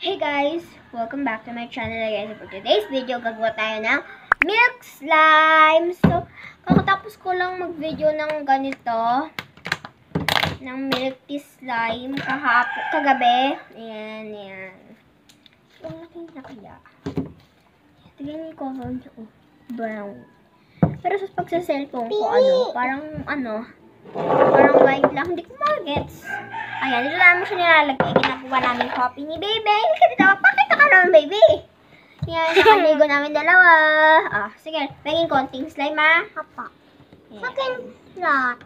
Hey guys! Welcome back to my channel again. For today's video, gagawa tayo ng milk slime. So, kakatapos ko lang mag-video ng ganito. Ng milk tea slime kagabi. Ayan. Ang laki na kaya. Tignan niyo ko. Brown. Pero sa pagsa-cellphone ko, parang white lang. Hindi ko magets. Ayan, dito namin siya nilalagay. Ginagawa namin copy ni baby. Hindi ka dito. Pakita ka naman, baby. Yan, nakaligo namin dalawa. Sige. Paging konting slime, Hapa. Akin lahat.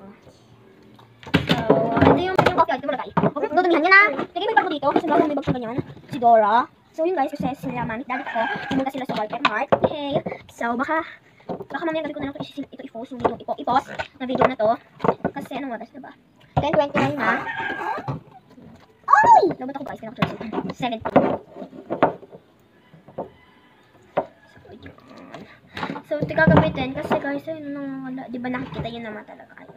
So, ito yung coffee. Ito mo lagay. Dudumihan niya na. Lagay mo yung bag mo dito. Kasi bago may bag sa ganyan. Si Dora. So, yun guys. Kasi sila mami, daddy ko. Pumunta sila sa Walter Mart. Okay. So, baka mamaya gabi ko na lang ito i-post. Yung i-post na video na to. Kasi anong oras na ba? 10:29 na. Oy! Labot ako guys, pinaka 17. So, ito gagamitin kasi guys, ayun, di ba nakikita yun naman talaga kayo.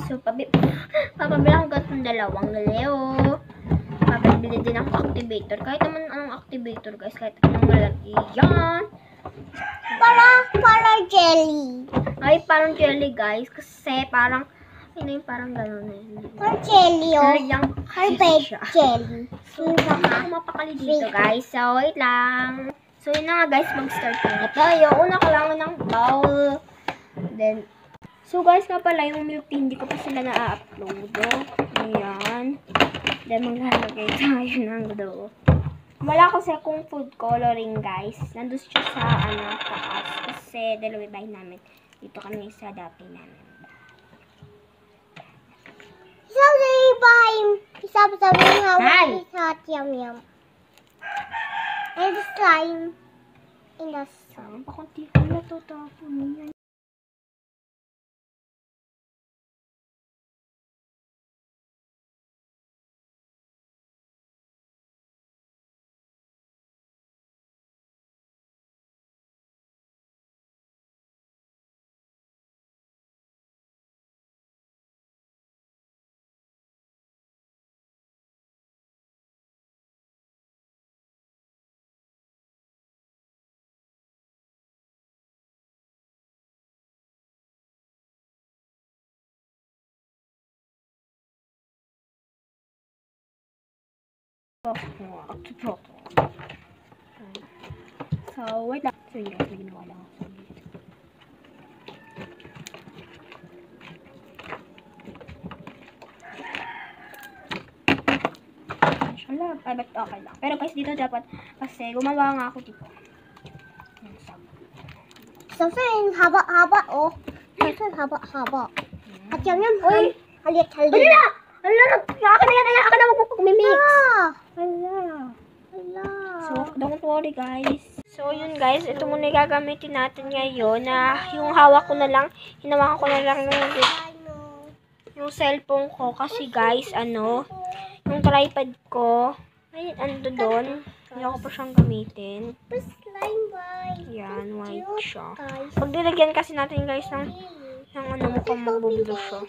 So, papabilang ko itong dalawang leo. Papabili din ako activator. Kahit naman anong activator guys, kahit anong lalagyan. Para jelly. Ay, parang jelly guys, kasi parang parang gano'n eh. Para jelly, oh. Baked jelly. So, baka mapakali dito, guys. So, wait lang. So, yun na nga, guys. Mag-start na tayo. Una, kailangan ng bowl. Then, so, guys, nga pala, yung milk tea, hindi ko pa sila na-upload. Ayan. Then, maglalagay tayo ng dough. Wala kasi akong food coloring, guys. Nandun siya sa, taas. Kasi, dalawa bahay namin. Dito kami sa dati namin. Sabi how hot yum. And the slime in the sun. Pakunti ko na to tapon yan. So, wait lang. So, yun guys, may ginawa lang ako. Inshallah, private okay lang. Pero guys, dito dapat, kasi gumawa nga ako dito. Something haba, oh. Something haba. At yum. Uy! Halit. Hala, akin na magpupag-mimix. Hala. So, don't worry guys. So, yun guys, ito muna yung gagamitin natin ngayon na yung hawak ko na lang, hinawakan ko na lang yung cellphone ko kasi guys, yung tripod ko, ay, doon. Hindi ako pa siyang gamitin. Yan, white siya. Pag nilagyan kasi natin guys ng mukhang magbublo siya.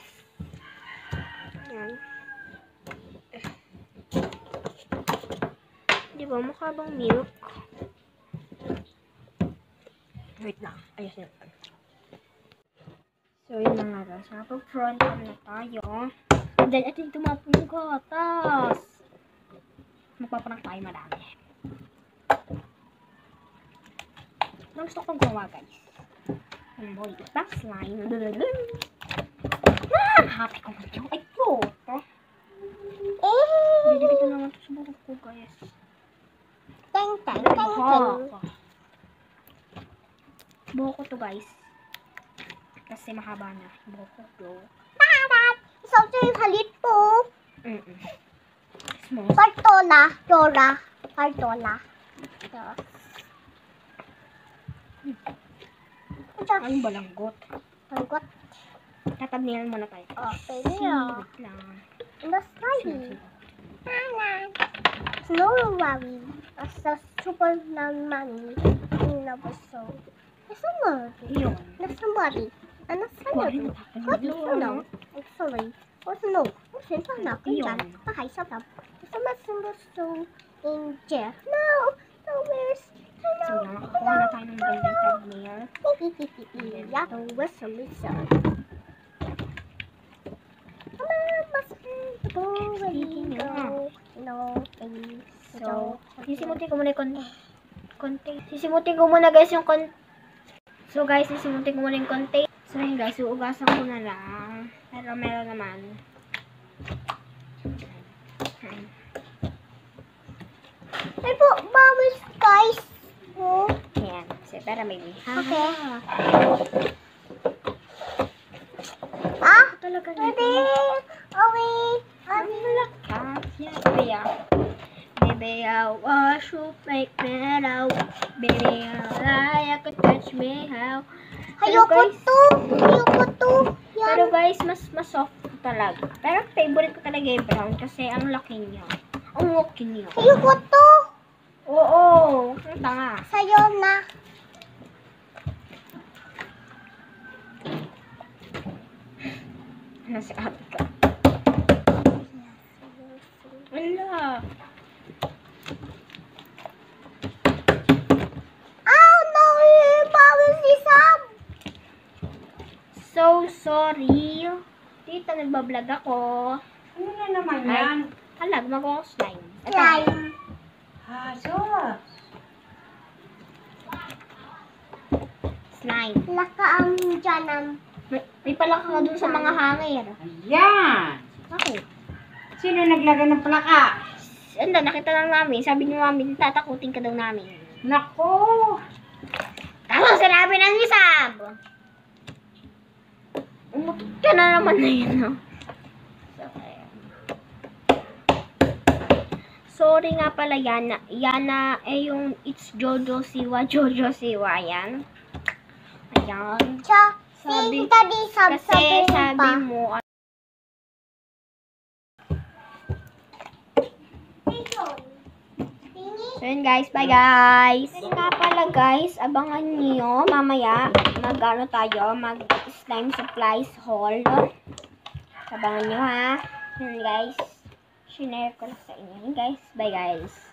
Yan. Diba, mukha bang milk? Wait lang. Ayos na. So, yun na nga guys. Napag-front na tayo. And then, ito yung tumapon yung gatas. Magpapanang tayo marami. Ang gusto kong gawa guys. Ang boy. Back slime. Happy ko mo yung ito. Dito naman ito sa buhok ko guys. Teng. Buhok ko to guys. Kasi mahaba na. Buhok ko. Something halit po. Small. Dora. Ay, balanggot. Tatabnilan muna tayo. Okay, Wait lang. the slime. No worry. As super money. Never so. Yun. Somebody. And somebody. What is no? Actually. What no? What's in the knock? Pakai sabab. Sama so. Angel. No! No, where's... So, nakakuha na tayo ng gandang thumbnail. Yeah, the whistle is so. Speaking of, so, sisimutin ko muna yung konti. Sisimutin ko muna guys yung konti. So guys, sisimutin ko muna yung konti. So yun guys, uugasan ko na lang. Pero meron naman. Ay po, bawal guys. Oh. Ayan. So, pero maybe. Okay. Ah? Talaga Baby! Away! Ano? Baby, baby, I wash you, make me out. Baby, I could touch me how. Ayoko to! Ayoko to! Pero Yan! guys, mas soft talaga. Pero favorite ko talaga yung brown kasi ang laki niya. Ang laki niya. Ayoko to! Oo, ang tanga. Sa'yo na! Nasa ate ka. Wala. Oh no! Bawal si Sam! So sorry. Tita, nagbablog ako. Ano na naman Ay. yan? Hala, gumagawa ko slime. Ito. Slime! Sus! Slime. Laka ang dyanam. May palaka ka dun sa mga hangir. Ayan! Bakit? Sino naglagay ng plaka? Anda, nakita lang namin. Sabi ni mami, tatakutin ka daw namin. Nako! Tapos sinabi ng isab. Umukit ka na naman na yun, no? So, ayan. Sorry nga pala, Yana, yung it's Jojo Siwa, yan. Ayan. Siya, Sabi- si Daddy Sam Kasi sabi sabi pa. mo, so yun guys, bye guys. Yun nga pala guys, abangan niyo mamaya mag-ano tayo, mag-slime supplies haul. Abangan niyo ha. Yun guys, shinare ko na sa inyo. Yun guys, bye guys.